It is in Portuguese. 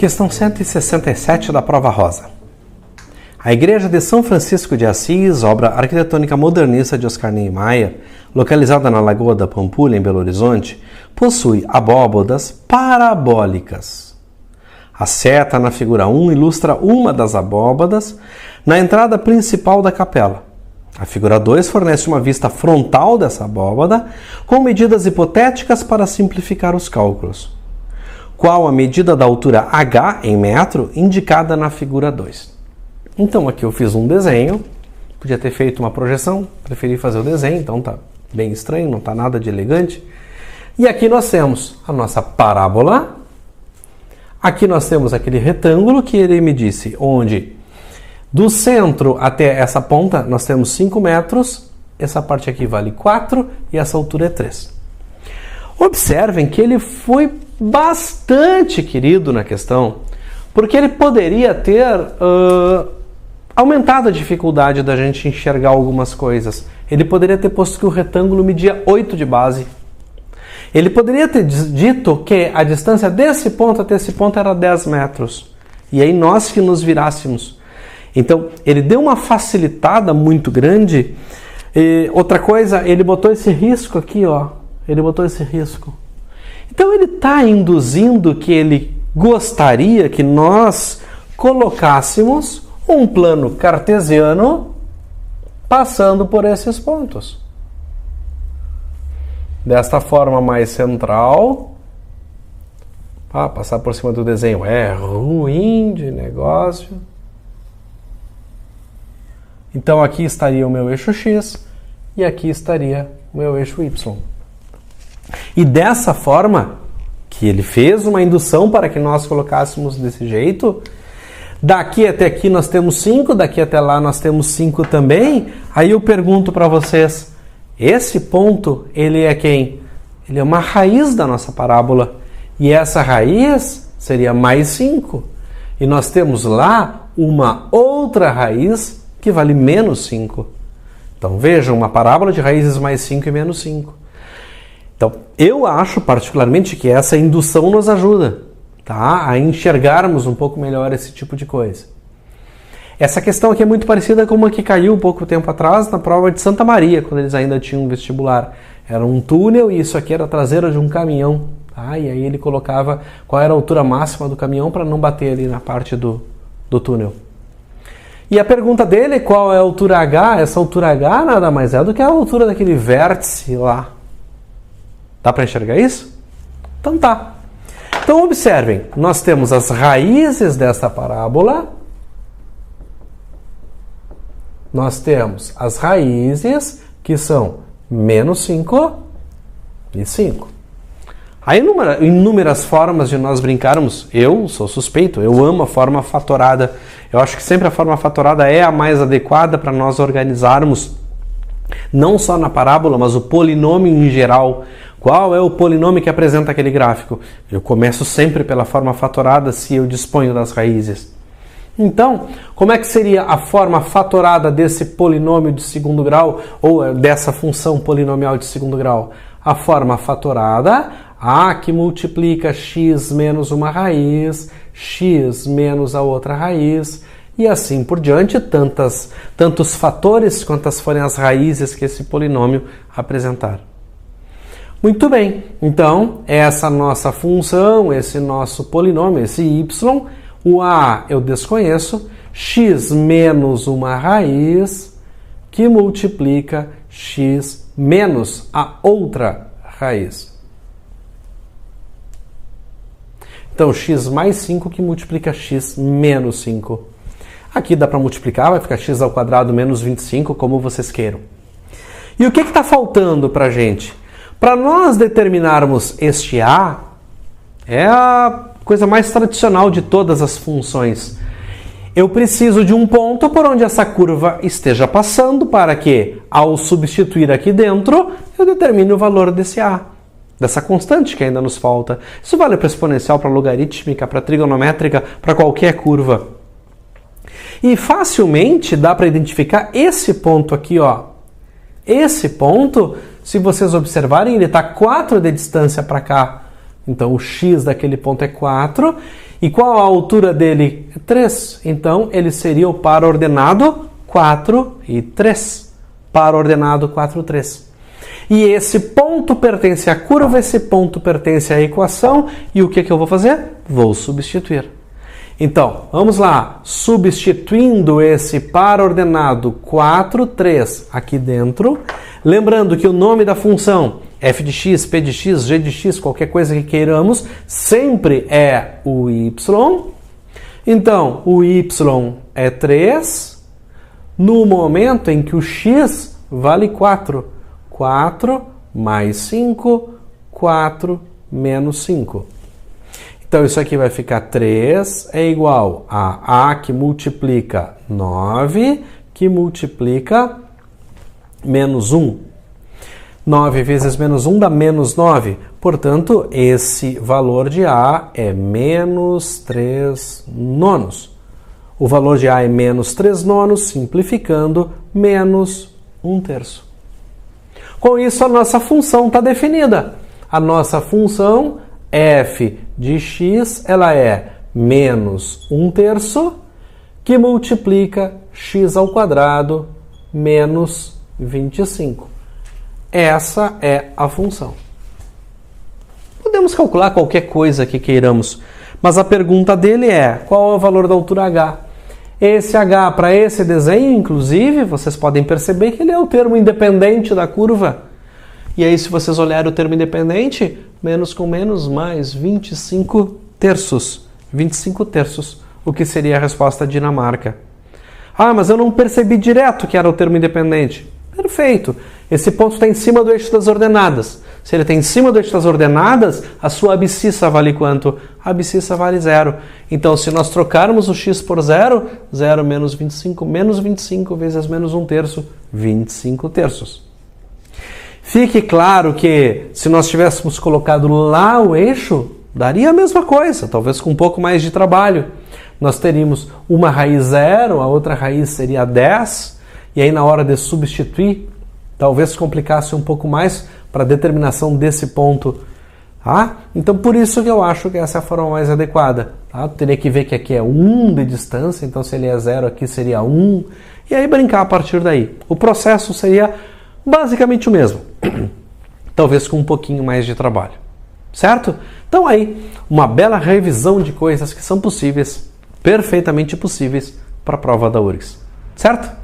Questão 167 da prova rosa. A Igreja de São Francisco de Assis, obra arquitetônica modernista de Oscar Niemeyer, localizada na Lagoa da Pampulha, em Belo Horizonte, possui abóbadas parabólicas. A seta na figura 1 ilustra uma das abóbadas na entrada principal da capela. A figura 2 fornece uma vista frontal dessa abóbada, com medidas hipotéticas para simplificar os cálculos. Qual a medida da altura H em metro indicada na figura 2? Então aqui eu fiz um desenho, podia ter feito uma projeção, preferi fazer o desenho, então tá bem estranho, não tá nada de elegante. E aqui nós temos a nossa parábola, aqui nós temos aquele retângulo que ele me disse, onde do centro até essa ponta nós temos 5 metros, essa parte aqui vale 4 e essa altura é 3. Observem que ele foi bastante querido na questão, porque ele poderia ter aumentado a dificuldade da gente enxergar algumas coisas. Ele poderia ter posto que o retângulo media 8 de base. Ele poderia ter dito que a distância desse ponto até esse ponto era 10 metros. E aí nós que nos virássemos. Então, ele deu uma facilitada muito grande. E outra coisa, ele botou esse risco aqui, ó. Ele botou esse risco. Então, ele está induzindo que ele gostaria que nós colocássemos um plano cartesiano passando por esses pontos. Desta forma mais central. Passar por cima do desenho é ruim de negócio. Então aqui estaria o meu eixo X e aqui estaria o meu eixo Y. E dessa forma, que ele fez uma indução para que nós colocássemos desse jeito, daqui até aqui nós temos 5, daqui até lá nós temos 5 também. Aí eu pergunto para vocês, esse ponto, ele é quem? Ele é uma raiz da nossa parábola. E essa raiz seria mais 5. E nós temos lá uma outra raiz que vale menos 5. Então vejam, uma parábola de raízes mais 5 e menos 5. Então eu acho particularmente que essa indução nos ajuda, tá, a enxergarmos um pouco melhor esse tipo de coisa. Essa questão aqui é muito parecida com uma que caiu um pouco tempo atrás na prova de Santa Maria, quando eles ainda tinham um vestibular. Era um túnel e isso aqui era a traseira de um caminhão. Tá? E aí ele colocava qual era a altura máxima do caminhão para não bater ali na parte do túnel. E a pergunta dele, qual é a altura H? Essa altura H nada mais é do que a altura daquele vértice lá. Dá para enxergar isso? Então tá. Então observem, nós temos as raízes desta parábola. Nós temos as raízes que são menos 5 e 5. Há inúmeras formas de nós brincarmos. Eu sou suspeito, eu amo a forma fatorada. Eu acho que sempre a forma fatorada é a mais adequada para nós organizarmos não só na parábola, mas o polinômio em geral. Qual é o polinômio que apresenta aquele gráfico? Eu começo sempre pela forma fatorada se eu disponho das raízes. Então, como é que seria a forma fatorada desse polinômio de segundo grau ou dessa função polinomial de segundo grau? A forma fatorada, A que multiplica x menos uma raiz, x menos a outra raiz, e assim por diante, tantos fatores quantas forem as raízes que esse polinômio apresentar. Muito bem, então essa nossa função, esse nosso polinômio, esse y, o a eu desconheço, x menos uma raiz que multiplica x menos a outra raiz. Então x mais 5 que multiplica x menos 5. Aqui dá para multiplicar, vai ficar x ao quadrado menos 25, como vocês queiram. E o que está faltando para a gente? Para nós determinarmos este a, é a coisa mais tradicional de todas as funções. Eu preciso de um ponto por onde essa curva esteja passando para que, ao substituir aqui dentro, eu determine o valor desse a, dessa constante que ainda nos falta. Isso vale para exponencial, para logarítmica, para trigonométrica, para qualquer curva. E facilmente dá para identificar esse ponto aqui, ó. Esse ponto, se vocês observarem, ele está 4 de distância para cá. Então o x daquele ponto é 4 E qual a altura dele? 3. Então, ele seria o par ordenado 4 e 3. Par ordenado 4, 3. E esse ponto pertence à curva, esse ponto pertence à equação. E o que eu vou fazer? Vou substituir. Então, vamos lá. Substituindo esse par ordenado 4, 3 aqui dentro. Lembrando que o nome da função f de x, p de x, g de x, qualquer coisa que queiramos, sempre é o y. Então, o y é 3 no momento em que o x vale 4. 4 mais 5, 4 menos 5. Então, isso aqui vai ficar 3 é igual a que multiplica 9, que multiplica menos 1. 9 vezes menos 1 dá menos 9. Portanto, esse valor de A é menos 3 nonos. O valor de A é menos 3 nonos, simplificando, menos 1/3. Com isso, a nossa função está definida. A nossa função f de x ela é menos 1/3, que multiplica x ao quadrado menos 25. Essa é a função. Podemos calcular qualquer coisa que queiramos, mas a pergunta dele é: qual é o valor da altura h? Esse h, para esse desenho, inclusive, vocês podem perceber que ele é o termo independente da curva. E aí, se vocês olharem o termo independente, menos com menos, mais 25/3. 25/3, o que seria a resposta de Dinamarca. Ah, mas eu não percebi direto que era o termo independente. Perfeito. Esse ponto está em cima do eixo das ordenadas. Se ele está em cima do eixo das ordenadas, a sua abscissa vale quanto? A abscissa vale 0. Então, se nós trocarmos o x por 0, 0 menos 25 vezes menos 1/3, 25/3. Fique claro que se nós tivéssemos colocado lá o eixo, daria a mesma coisa, talvez com um pouco mais de trabalho. Nós teríamos uma raiz 0, a outra raiz seria 10, e aí na hora de substituir, talvez complicasse um pouco mais para a determinação desse ponto. Tá? Então, por isso que eu acho que essa é a forma mais adequada. Tá? Teria que ver que aqui é 1 de distância, então se ele é 0, aqui seria 1, e aí brincar a partir daí. O processo seria basicamente o mesmo, talvez com um pouquinho mais de trabalho. Certo? Então aí, uma bela revisão de coisas que são possíveis, perfeitamente possíveis, para a prova da URGS. Certo?